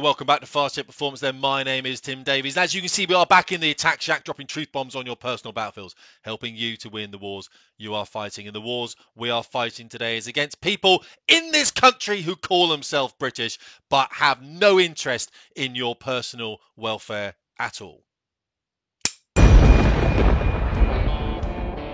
Welcome back to Fast Jet Performance then. My name is Tim Davies. As you can see, we are back in the attack shack, dropping truth bombs on your personal battlefields, helping you to win the wars you are fighting. And the wars we are fighting today is against people in this country who call themselves British, but have no interest in your personal welfare at all.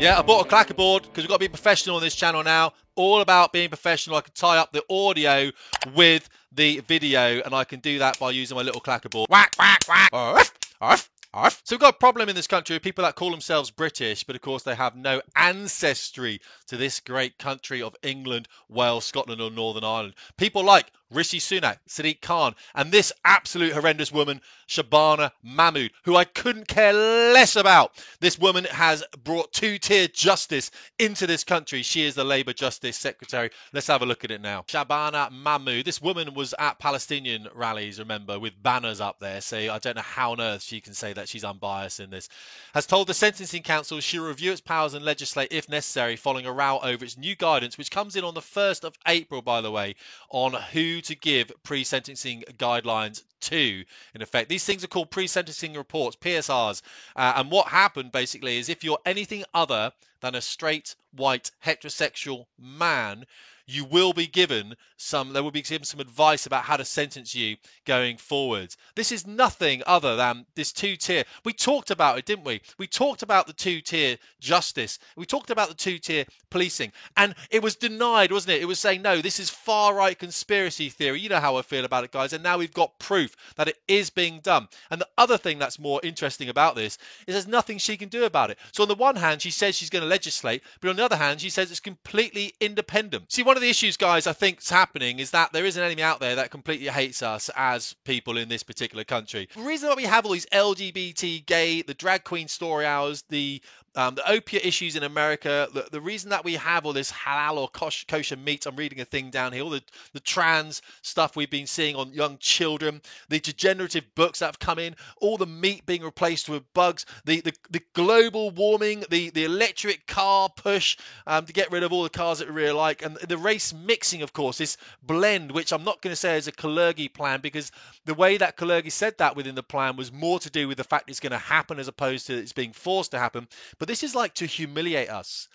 Yeah, I bought a clacker board because we've got to be professional on this channel now. All about being professional. I can tie up the audio with the video, and I can do that by using my little clacker board. Whack, whack, whack. Arf, arf, arf. So we've got a problem in this country with people that call themselves British, but of course they have no ancestry to this great country of England, Wales, Scotland, or Northern Ireland. People like Rishi Sunak, Sadiq Khan, and this absolute horrendous woman, Shabana Mahmood, who I couldn't care less about. This woman has brought two-tier justice into this country. She is the Labour Justice Secretary. Let's have a look at it now. Shabana Mahmood. This woman was at Palestinian rallies, remember, with banners up there. So I don't know how on earth she can say that she's unbiased in this. Has told the Sentencing Council she'll review its powers and legislate if necessary following a row over its new guidance, which comes in on the 1st of April, by the way, on who to give pre-sentencing guidelines to. In effect, these things are called pre-sentencing reports, PSRs, and what happened basically is if you're anything other than a straight white heterosexual man, you will be given some advice about how to sentence you going forwards. This is nothing other than this two-tier. We talked about it, didn't we? We talked about the two-tier justice. We talked about the two-tier policing, and it was denied, wasn't it? It was saying, no, this is far-right conspiracy theory. You know how I feel about it, guys, and now we've got proof that it is being done. And the other thing that's more interesting about this is there's nothing she can do about it. So on the one hand, she says she's going to legislate, but on the other hand, she says it's completely independent. See, one of the issues, guys, I think is happening is that there is an enemy out there that completely hates us as people in this particular country. The reason why we have all these LGBT, gay, the drag queen story hours, the opiate issues in America, the reason that we have all this halal or kosher meat, I'm reading a thing down here, all the trans stuff we've been seeing on young children, the degenerative books that have come in, all the meat being replaced with bugs, the global warming, the electric car push to get rid of all the cars that we really like, and the race mixing, of course, this blend, which I'm not going to say is a Kalergi plan, because the way that Kalergi said that within the plan was more to do with the fact it's going to happen as opposed to it's being forced to happen. But this is like to humiliate us.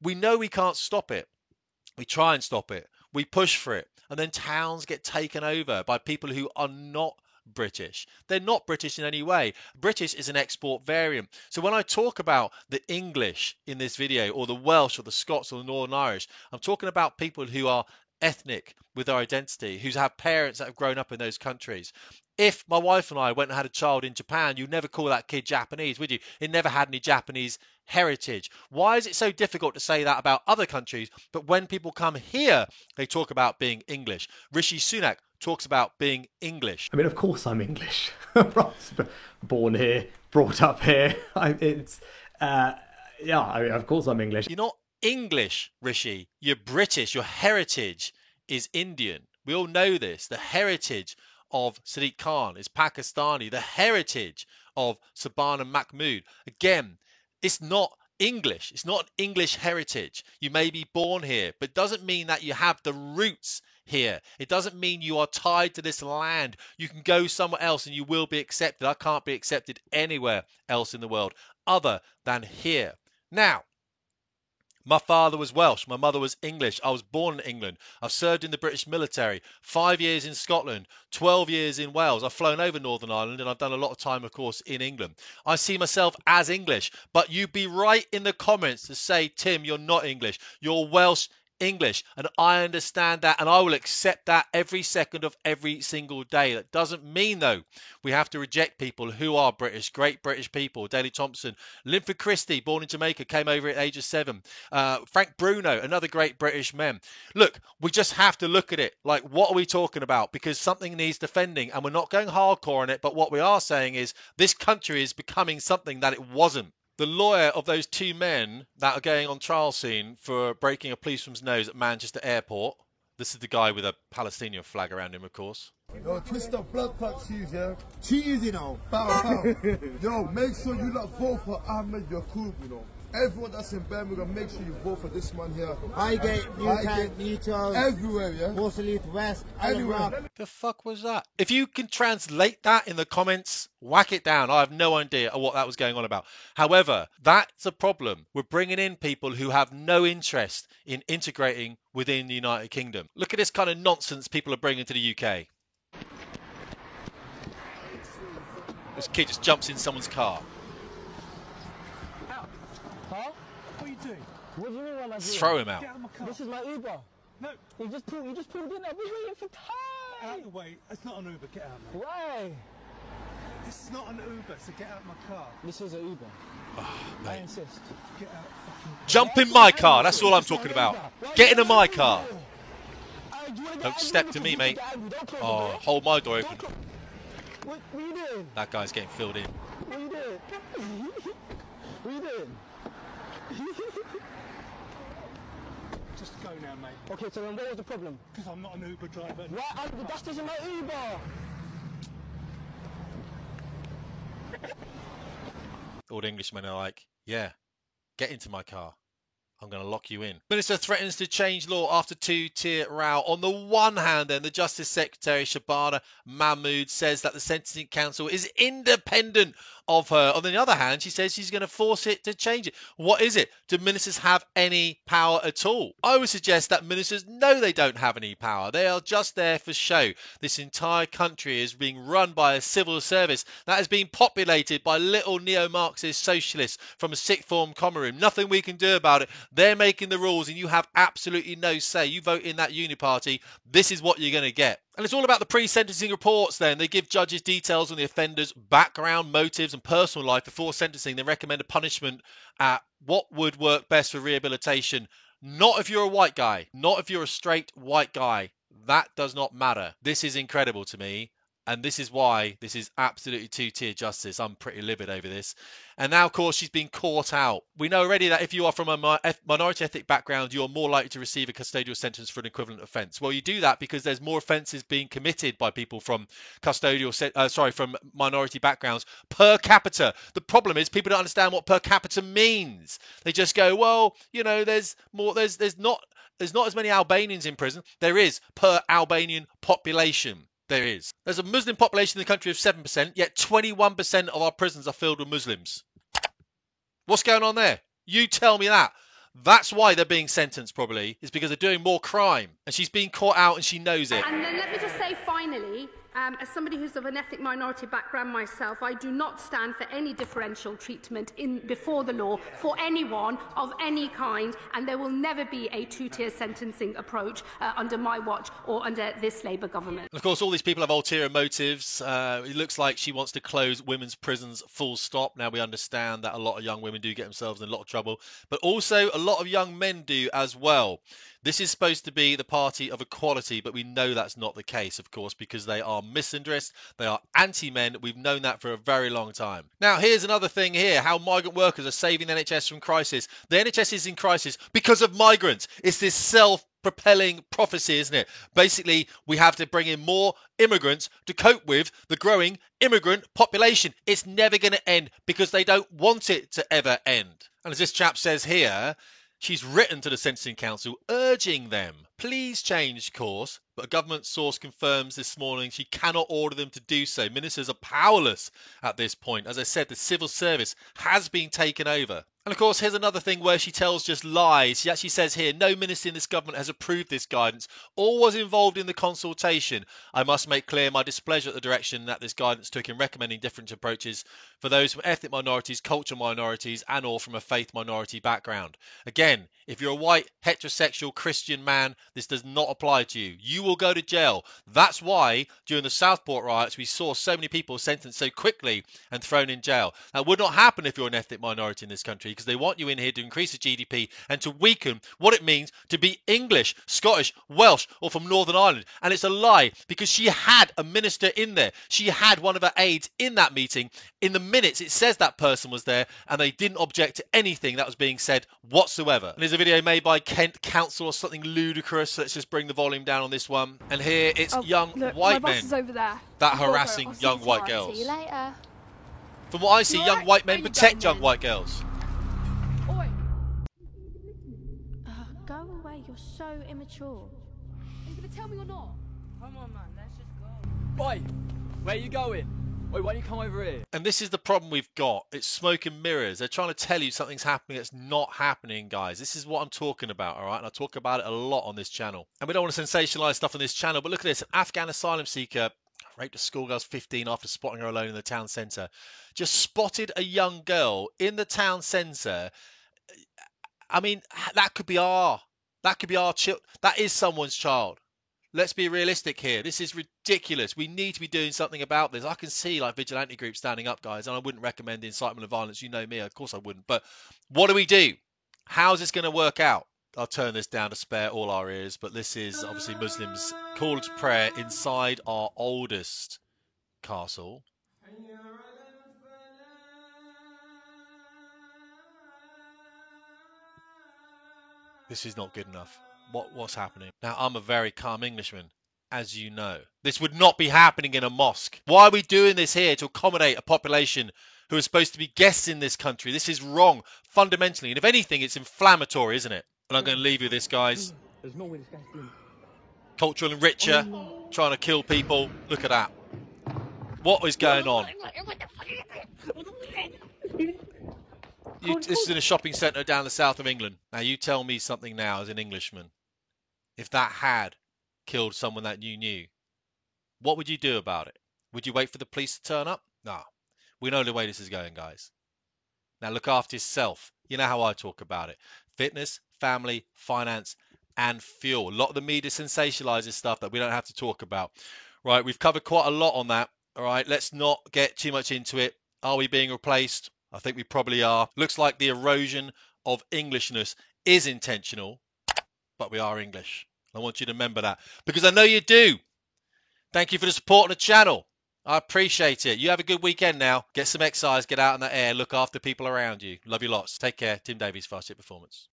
We know we can't stop it. We try and stop it. We push for it. And then towns get taken over by people who are not British. They're not British in any way. British is an export variant. So when I talk about the English in this video, or the Welsh, or the Scots, or the Northern Irish, I'm talking about people who are ethnic with their identity, who have parents that have grown up in those countries. If my wife and I went and had a child in Japan, you'd never call that kid Japanese, would you? It never had any Japanese heritage. Why is it so difficult to say that about other countries, but when people come here, they talk about being English? Rishi Sunak talks about being English. I mean, of course I'm English. Born here, brought up here. Yeah, I mean, of course I'm English. You're not English, Rishi. You're British. Your heritage is Indian. We all know this. The heritage of Sadiq Khan is Pakistani. The heritage of Shabana Mahmood, again, it's not English. It's not English heritage. You may be born here, but it doesn't mean that you have the roots here. It doesn't mean you are tied to this land. You can go somewhere else and you will be accepted. I can't be accepted anywhere else in the world other than here. Now, my father was Welsh. My mother was English. I was born in England. I've served in the British military. 5 years in Scotland. 12 years in Wales. I've flown over Northern Ireland, and I've done a lot of time, of course, in England. I see myself as English. But you'd be right in the comments to say, Tim, you're not English. You're Welsh English, and I understand that, and I will accept that every second of every single day. That doesn't mean, though, we have to reject people who are British, great British people. Daley Thompson, Linford Christie, born in Jamaica, came over at the age of 7. Frank Bruno, another great British man. Look, we just have to look at it like, what are we talking about? Because something needs defending, and we're not going hardcore on it, but what we are saying is this country is becoming something that it wasn't. The lawyer of those 2 men that are going on trial soon for breaking a policeman's nose at Manchester Airport. This is the guy with a Palestinian flag around him, of course. Yo, twist up blood clot cheese, yeah? Cheese, you know. Bow, bow. Yo, make sure you lot vote for Ahmed Yaqub, you know. Everyone that's in Birmingham, make sure you vote for this man here. Highgate, Newtown, Newtown, Everywhere, yeah? Waterloo West, Everywhere. Allenbrook. The fuck was that? If you can translate that in the comments, whack it down. I have no idea what that was going on about. However, that's a problem. We're bringing in people who have no interest in integrating within the United Kingdom. Look at this kind of nonsense people are bringing to the UK. This kid just jumps in someone's car. Huh? What are you doing? What do you mean what am I doing? Throw him out. Get out of my car. This is my Uber. No, You just pulled in there. We're waiting for out time. of the way. It's not an Uber. Get out, mate. Why? This is not an Uber, so get out of my car. This is an Uber. Oh, I mate. insist. Get out fucking Jump in my car. That's all I'm talking about. Get into my car. Don't step to me, mate. Oh, hold my door open. What are you doing? That guy's getting filled in. What are you doing? What are you doing? Just go now, mate. Okay, so then what was the problem? Because I'm not an Uber driver. Why? That's just in my Uber. All the Englishmen are like, yeah, get into my car. I'm going to lock you in. Minister threatens to change law after two-tier row. On the one hand, then, the Justice Secretary, Shabana Mahmood, says that the Sentencing Council is independent of her. On the other hand, she says she's going to force it to change it. What is it? Do ministers have any power at all? I would suggest that ministers know they don't have any power. They are just there for show. This entire country is being run by a civil service that has been populated by little neo-Marxist socialists from a sixth form common room. Nothing we can do about it. They're making the rules and you have absolutely no say. You vote in that uniparty, this is what you're going to get. And it's all about the pre-sentencing reports then. They give judges details on the offender's background, motives and personal life before sentencing. They recommend a punishment at what would work best for rehabilitation. Not if you're a white guy. Not if you're a straight white guy. That does not matter. This is incredible to me. And this is why this is absolutely two-tier justice. I'm pretty livid over this. And now, of course, she's been caught out. We know already that if you are from a minority ethnic background, you're more likely to receive a custodial sentence for an equivalent offence. Well, you do that because there's more offences being committed by people from from minority backgrounds per capita. The problem is people don't understand what per capita means. They just go, well, you know, there's not as many Albanians in prison. There is per Albanian population. There is. There's a Muslim population in the country of 7%, yet 21% of our prisons are filled with Muslims. What's going on there? You tell me that. That's why they're being sentenced, probably, is because they're doing more crime. And she's being caught out and she knows it. And then let me just say finally, as somebody who's of an ethnic minority background myself, I do not stand for any differential treatment before the law for anyone of any kind, and there will never be a two-tier sentencing approach under my watch or under this Labour government. And of course, all these people have ulterior motives. It looks like she wants to close women's prisons full stop. Now, we understand that a lot of young women do get themselves in a lot of trouble, but also a lot of young men do as well. This is supposed to be the party of equality, but we know that's not the case, of course, because they are misandrist, they are anti-men. We've known that for a very long time. Now, here's another thing here, how migrant workers are saving the NHS from crisis. The NHS is in crisis because of migrants. It's this self-propelling prophecy, isn't it? Basically, we have to bring in more immigrants to cope with the growing immigrant population. It's never going to end because they don't want it to ever end. And as this chap says here, she's written to the Sentencing Council urging them, please change course, but a government source confirms this morning she cannot order them to do so. Ministers are powerless at this point. As I said, the civil service has been taken over. And of course, here's another thing where she tells just lies. She actually says here, no minister in this government has approved this guidance or was involved in the consultation. I must make clear my displeasure at the direction that this guidance took in recommending different approaches for those from ethnic minorities, cultural minorities, and or from a faith minority background. Again, if you're a white, heterosexual, Christian man, this does not apply to you. You will go to jail. That's why during the Southport riots, we saw so many people sentenced so quickly and thrown in jail. That would not happen if you're an ethnic minority in this country, because they want you in here to increase the GDP and to weaken what it means to be English, Scottish, Welsh, or from Northern Ireland. And it's a lie, because she had a minister in there. She had one of her aides in that meeting. In the minutes, it says that person was there, and they didn't object to anything that was being said whatsoever. And there's a video made by Kent Council or something ludicrous. Let's just bring the volume down on this one. And here it's young white men over there. that harassing young white girls. See you later. From what I see, You young alright? white Where men you protect going young then? white girls. Oi. You're so immature. Are you gonna tell me or not? Come on, man, let's just go. Boy, where you going? Wait, why don't you come over here? And this is the problem we've got. It's smoke and mirrors. They're trying to tell you something's happening that's not happening, guys. This is what I'm talking about, all right? And I talk about it a lot on this channel. And we don't want to sensationalize stuff on this channel, but look at this. An Afghan asylum seeker raped a schoolgirl's 15 after spotting her alone in the town centre. Just spotted a young girl in the town centre. I mean, that could be our child. That is someone's child. Let's be realistic here. This is ridiculous. We need to be doing something about this. I can see like vigilante groups standing up, guys, and I wouldn't recommend incitement of violence. You know me, of course I wouldn't. But what do we do? How's this going to work out? I'll turn this down to spare all our ears, but this is obviously Muslims' call to prayer inside our oldest castle. This is not good enough. What's happening? Now, I'm a very calm Englishman, as you know. This would not be happening in a mosque. Why are we doing this here to accommodate a population who are supposed to be guests in this country? This is wrong, fundamentally. And if anything, it's inflammatory, isn't it? And I'm going to leave you with this, guys. There's no way this guy's doing Cultural enricher, trying to kill people. Look at that. What is going on? This is in a shopping centre down the south of England. Now, you tell me something now as an Englishman. If that had killed someone that you knew, what would you do about it? Would you wait for the police to turn up? No. We know the way this is going, guys. Now, look after yourself. You know how I talk about it. Fitness, family, finance, and fuel. A lot of the media sensationalizes stuff that we don't have to talk about. Right, we've covered quite a lot on that. All right, let's not get too much into it. Are we being replaced? I think we probably are. Looks like the erosion of Englishness is intentional, but we are English. I want you to remember that, because I know you do. Thank you for the support on the channel. I appreciate it. You have a good weekend now. Get some exercise, get out in the air, look after people around you. Love you lots. Take care. Tim Davies, Fast Hit Performance.